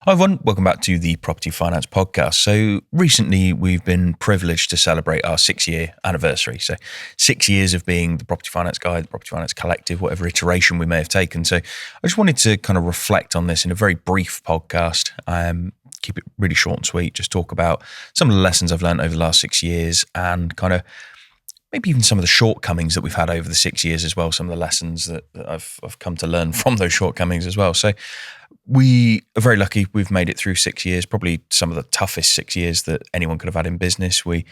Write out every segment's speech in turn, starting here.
Hi everyone, welcome back to the Property Finance Podcast. So recently we've been privileged to celebrate our 6-year anniversary. So 6 years of being the Property Finance Guide, the Property Finance Collective, whatever iteration we may have taken. So I just wanted to kind of reflect on this in a very brief podcast, keep it really short and sweet, just talk about some of the lessons I've learned over the last 6 years and kind of maybe even some of the shortcomings that we've had over the 6 years as well, some of the lessons that I've come to learn from those shortcomings as well. So we are very lucky we've made it through 6 years, probably some of the toughest 6 years that anyone could have had in business. We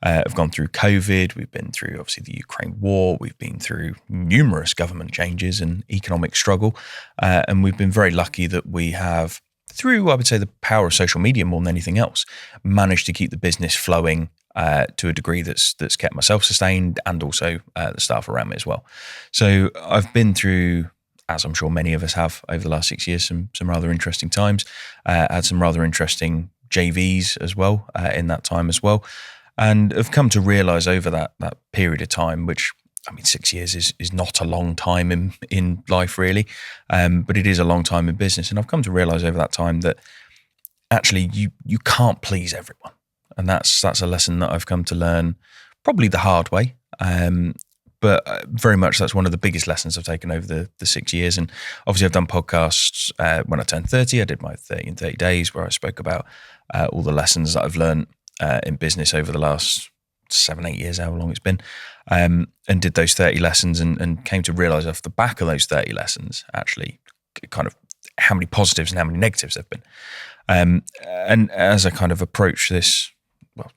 have gone through COVID, we've been through obviously the Ukraine war, we've been through numerous government changes and economic struggle, and we've been very lucky that we have, through I would say the power of social media more than anything else, managed to keep the business flowing to a degree that's kept myself sustained and also the staff around me as well. So I've been through, as I'm sure many of us have over the last 6 years, some rather interesting times, had some rather interesting JVs as well in that time as well, and have come to realise over that period of time, which I mean 6 years is not a long time in life really, but it is a long time in business, and I've come to realise over that time that actually you can't please everyone. And that's a lesson that I've come to learn probably the hard way. But very much that's one of the biggest lessons I've taken over the 6 years. And obviously I've done podcasts when I turned 30. I did my 30 in 30 days where I spoke about all the lessons that I've learned in business over the last 7-8 years, however long it's been, and did those 30 lessons and came to realise off the back of those 30 lessons actually kind of how many positives and how many negatives there have been. And as I kind of approach this,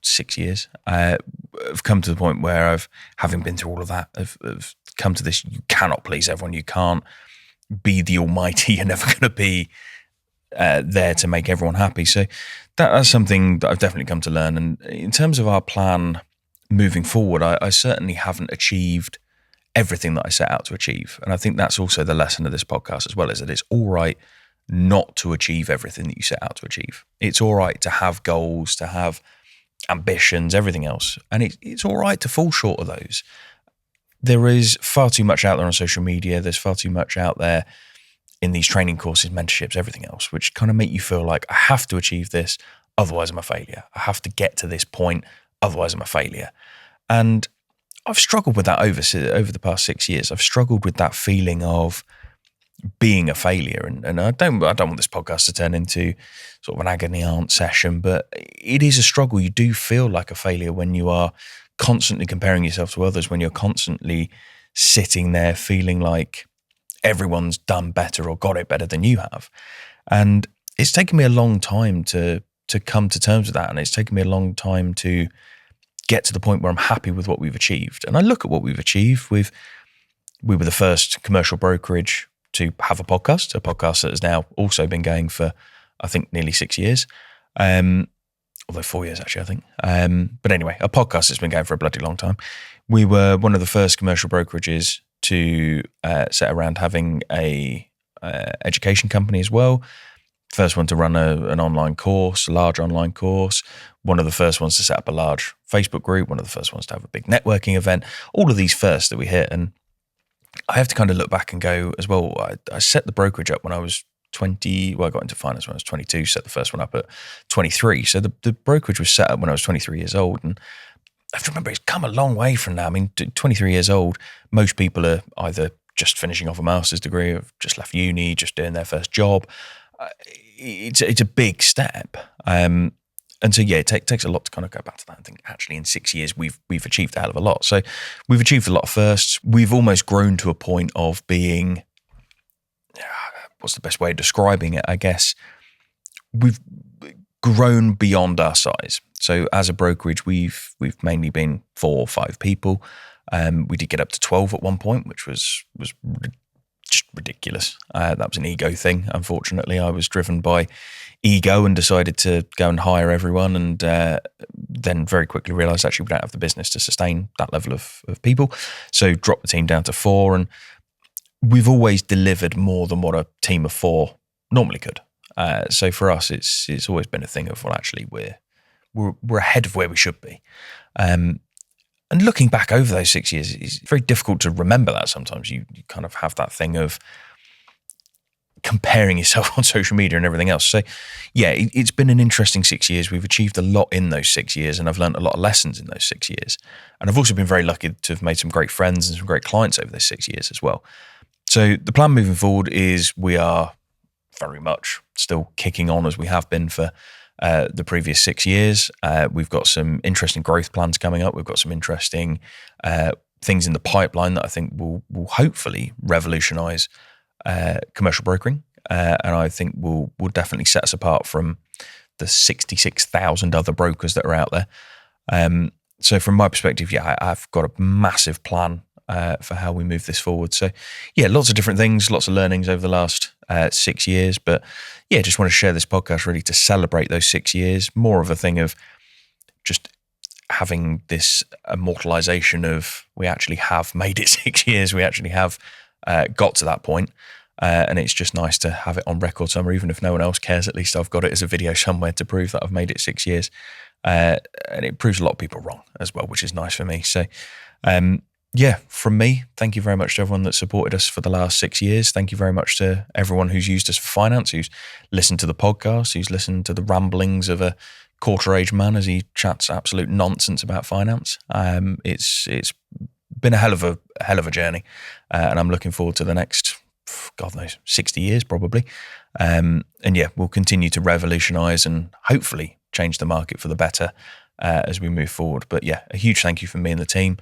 6 years, I've come to the point where having been through all of that, I've come to this, you cannot please everyone. You can't be the almighty. You're never going to be there to make everyone happy. So that's something that I've definitely come to learn. And in terms of our plan moving forward, I certainly haven't achieved everything that I set out to achieve. And I think that's also the lesson of this podcast as well, is that it's all right not to achieve everything that you set out to achieve. It's all right to have goals, to have ambitions, everything else. And it's all right to fall short of those. There is far too much out there on social media. There's far too much out there in these training courses, mentorships, everything else, which kind of make you feel like I have to achieve this, otherwise I'm a failure. I have to get to this point, otherwise I'm a failure. And I've struggled with that over the past 6 years. I've struggled with that feeling of being a failure. And I don't want this podcast to turn into sort of an agony aunt session, but it is a struggle. You do feel like a failure when you are constantly comparing yourself to others, when you're constantly sitting there feeling like everyone's done better or got it better than you have. And it's taken me a long time to come to terms with that. And it's taken me a long time to get to the point where I'm happy with what we've achieved. And I look at what we've achieved. We were the first commercial brokerage to have a podcast that has now also been going for, I think, nearly 6 years, although 4 years actually, I think. But anyway, a podcast that's been going for a bloody long time. We were one of the first commercial brokerages to set around having a education company as well. First one to run an online course, a large online course. One of the first ones to set up a large Facebook group. One of the first ones to have a big networking event. All of these firsts that we hit. And I have to kind of look back and go as well, I set the brokerage up when I was 20. Well, I got into finance when I was 22, set the first one up at 23. So the brokerage was set up when I was 23 years old. And I have to remember, it's come a long way from now. I mean, 23 years old, most people are either just finishing off a master's degree, or just left uni, just doing their first job. It's a big step. And so, yeah, it takes a lot to kind of go back to that and think, actually, in 6 years, we've achieved a hell of a lot. So we've achieved a lot of firsts. We've almost grown to a point of being, what's the best way of describing it? I guess we've grown beyond our size. So as a brokerage, we've mainly been 4 or 5 people. We did get up to 12 at one point, which was just ridiculous. That was an ego thing. Unfortunately, I was driven by ego and decided to go and hire everyone, and then very quickly realised actually we don't have the business to sustain that level of people. So dropped the team down to 4, and we've always delivered more than what a team of 4 normally could. So for us, it's always been a thing of, well, actually we're ahead of where we should be. And looking back over those 6 years, it's very difficult to remember that sometimes. You kind of have that thing of comparing yourself on social media and everything else. So yeah, it's been an interesting 6 years. We've achieved a lot in those 6 years, and I've learned a lot of lessons in those 6 years. And I've also been very lucky to have made some great friends and some great clients over those 6 years as well. So the plan moving forward is we are very much still kicking on as we have been for the previous 6 years. We've got some interesting growth plans coming up. We've got some interesting things in the pipeline that I think will hopefully revolutionise commercial brokering, and I think will definitely set us apart from the 66,000 other brokers that are out there. So from my perspective, yeah, I've got a massive plan for how we move this forward. So yeah, lots of different things, lots of learnings over the last 6 years. But yeah, just want to share this podcast really to celebrate those 6 years, more of a thing of just having this immortalization of we actually have made it 6 years, we actually have got to that point. And it's just nice to have it on record somewhere, even if no one else cares. At least I've got it as a video somewhere to prove that I've made it 6 years. And it proves a lot of people wrong as well, which is nice for me. So yeah, from me, thank you very much to everyone that supported us for the last 6 years. Thank you very much to everyone who's used us for finance, who's listened to the podcast, who's listened to the ramblings of a quarter-age man as he chats absolute nonsense about finance. It's been a hell of a journey, and I'm looking forward to the next, God knows, 60 years probably. And yeah, we'll continue to revolutionise and hopefully change the market for the better as we move forward. But yeah, a huge thank you from me and the team.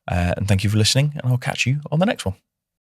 And thank you for listening, and I'll catch you on the next one.